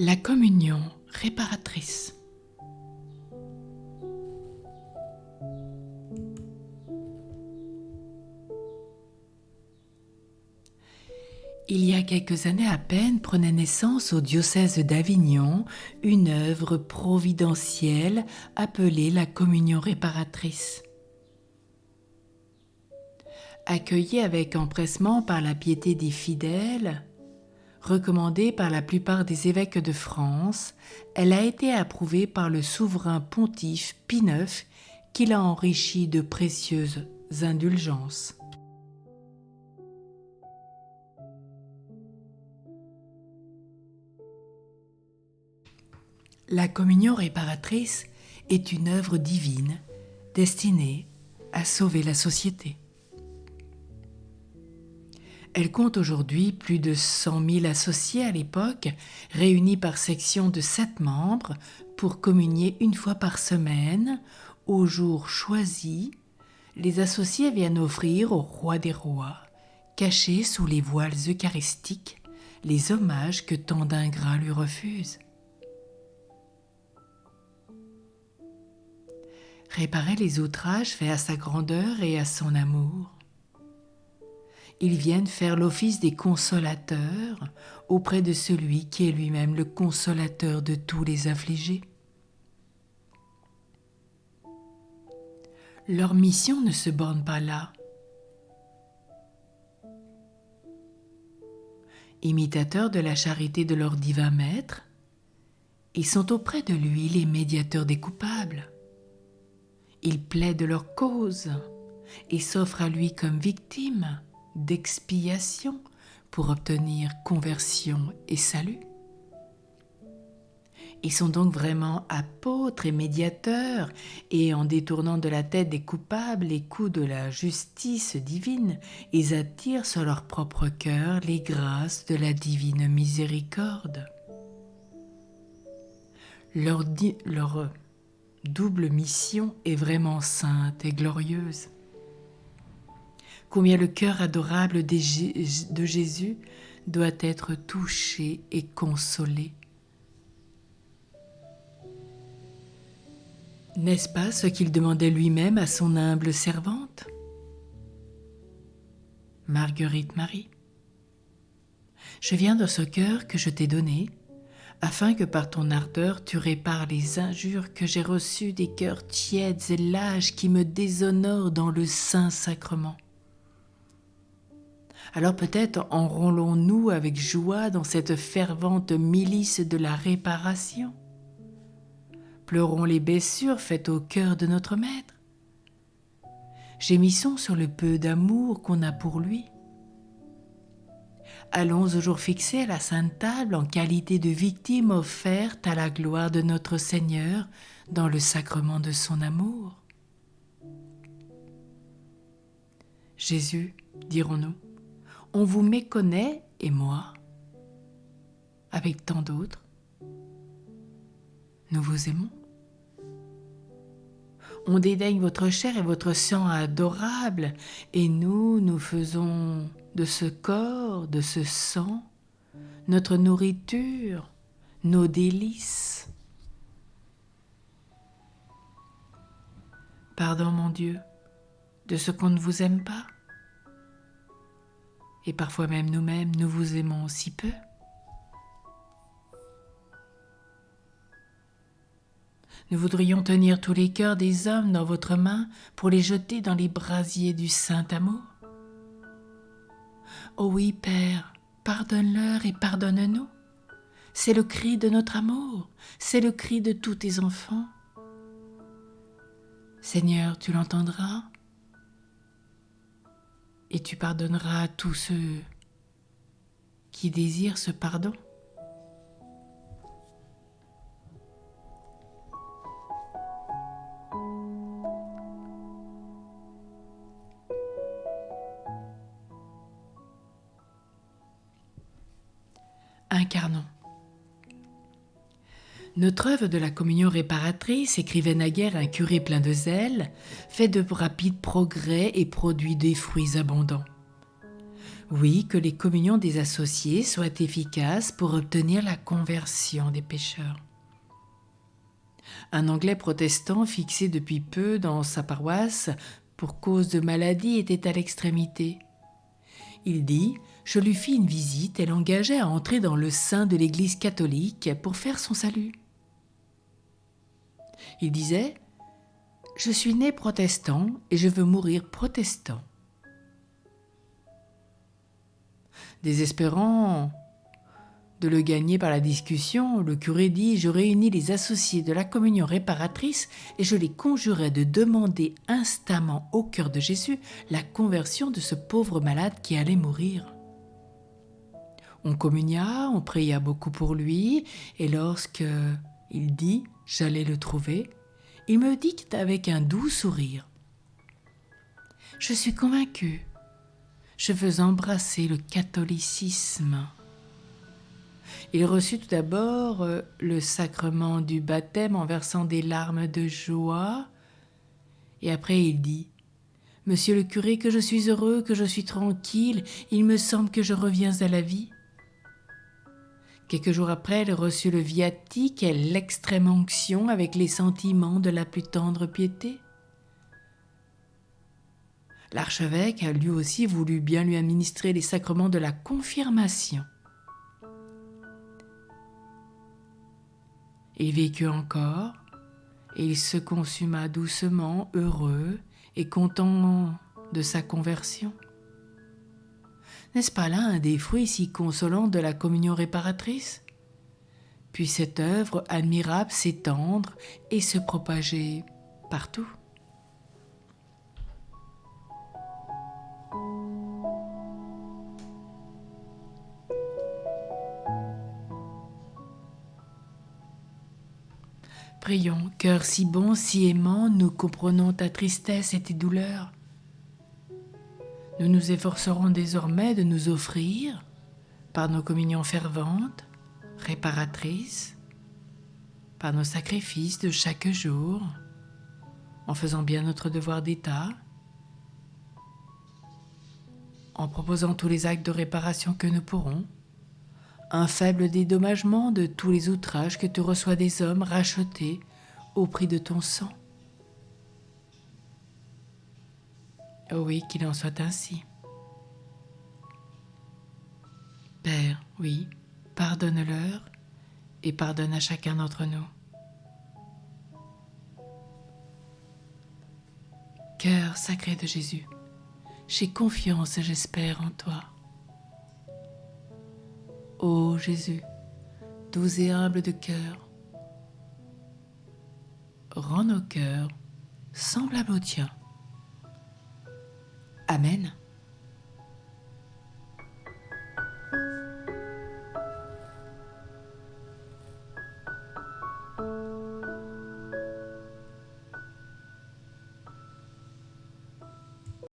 La communion réparatrice. Il y a quelques années à peine prenait naissance au diocèse d'Avignon une œuvre providentielle appelée la communion réparatrice. Accueillie avec empressement par la piété des fidèles, recommandée par la plupart des évêques de France, elle a été approuvée par le souverain pontife Pie IX qui l'a enrichie de précieuses indulgences. La communion réparatrice est une œuvre divine destinée à sauver la société. Elle compte aujourd'hui plus de 100 000 associés à l'époque, réunis par section de 7 membres pour communier une fois par semaine. Au jour choisi, les associés viennent offrir au roi des rois, cachés sous les voiles eucharistiques, les hommages que tant d'ingrats lui refusent. Réparer les outrages faits à sa grandeur et à son amour. Ils viennent faire l'office des consolateurs auprès de celui qui est lui-même le consolateur de tous les affligés. Leur mission ne se borne pas là. Imitateurs de la charité de leur divin maître, ils sont auprès de lui les médiateurs des coupables. Ils plaident leur cause et s'offrent à lui comme victimes d'expiation pour obtenir conversion et salut. Ils sont donc vraiment apôtres et médiateurs, et en détournant de la tête des coupables les coups de la justice divine, ils attirent sur leur propre cœur les grâces de la divine miséricorde. Leur double mission est vraiment sainte et glorieuse. Combien le cœur adorable de Jésus doit être touché et consolé. N'est-ce pas ce qu'il demandait lui-même à son humble servante, Marguerite Marie? Je viens de ce cœur que je t'ai donné, afin que par ton ardeur tu répares les injures que j'ai reçues des cœurs tièdes et lâches qui me déshonorent dans le saint sacrement. Alors peut-être enrôlons-nous avec joie dans cette fervente milice de la réparation. Pleurons les blessures faites au cœur de notre Maître. Gémissons sur le peu d'amour qu'on a pour lui. Allons au jour fixé à la Sainte Table en qualité de victime offerte à la gloire de notre Seigneur dans le sacrement de son amour. Jésus, dirons-nous, on vous méconnaît, et moi, avec tant d'autres, nous vous aimons. On dédaigne votre chair et votre sang adorable, et nous faisons de ce corps, de ce sang, notre nourriture, nos délices. Pardon, mon Dieu, de ce qu'on ne vous aime pas. Et parfois même nous-mêmes, nous vous aimons si peu. Nous voudrions tenir tous les cœurs des hommes dans votre main pour les jeter dans les brasiers du saint amour. Oh oui, Père, pardonne-leur et pardonne-nous. C'est le cri de notre amour, c'est le cri de tous tes enfants. Seigneur, tu l'entendras et tu pardonneras à tous ceux qui désirent ce pardon. Incarnons. Notre œuvre de la communion réparatrice, écrivait naguère un curé plein de zèle, fait de rapides progrès et produit des fruits abondants. Oui, que les communions des associés soient efficaces pour obtenir la conversion des pécheurs. Un Anglais protestant fixé depuis peu dans sa paroisse pour cause de maladie était à l'extrémité. Il dit « Je lui fis une visite et l'engageai à entrer dans le sein de l'Église catholique pour faire son salut. » Il disait « Je suis né protestant et je veux mourir protestant. » Désespérant de le gagner par la discussion, le curé dit « Je réunis les associés de la communion réparatrice et je les conjurai de demander instamment au cœur de Jésus la conversion de ce pauvre malade qui allait mourir. » On communia, on pria beaucoup pour lui, et lorsque il dit « J'allais le trouver », il me dit avec un doux sourire « Je suis convaincu, je veux embrasser le catholicisme. » Il reçut tout d'abord le sacrement du baptême en versant des larmes de joie, et après il dit « Monsieur le curé, que je suis heureux, que je suis tranquille, il me semble que je reviens à la vie. » Quelques jours après, il reçut le viatique et l'extrême onction avec les sentiments de la plus tendre piété. L'archevêque a lui aussi voulu bien lui administrer les sacrements de la confirmation. Il vécut encore, et il se consuma doucement, heureux et content de sa conversion. N'est-ce pas là un des fruits si consolants de la communion réparatrice? Puis cette œuvre admirable s'étendre et se propager partout. Prions, cœur si bon, si aimant, nous comprenons ta tristesse et tes douleurs. Nous nous efforcerons désormais de nous offrir, par nos communions ferventes, réparatrices, par nos sacrifices de chaque jour, en faisant bien notre devoir d'État, en proposant tous les actes de réparation que nous pourrons, un faible dédommagement de tous les outrages que tu reçois des hommes rachetés au prix de ton sang. Oh oui, qu'il en soit ainsi. Père, oui, pardonne-leur et pardonne à chacun d'entre nous. Cœur sacré de Jésus, j'ai confiance et j'espère en toi. Ô Jésus, doux et humble de cœur, rends nos cœurs semblables aux tiens. Amen.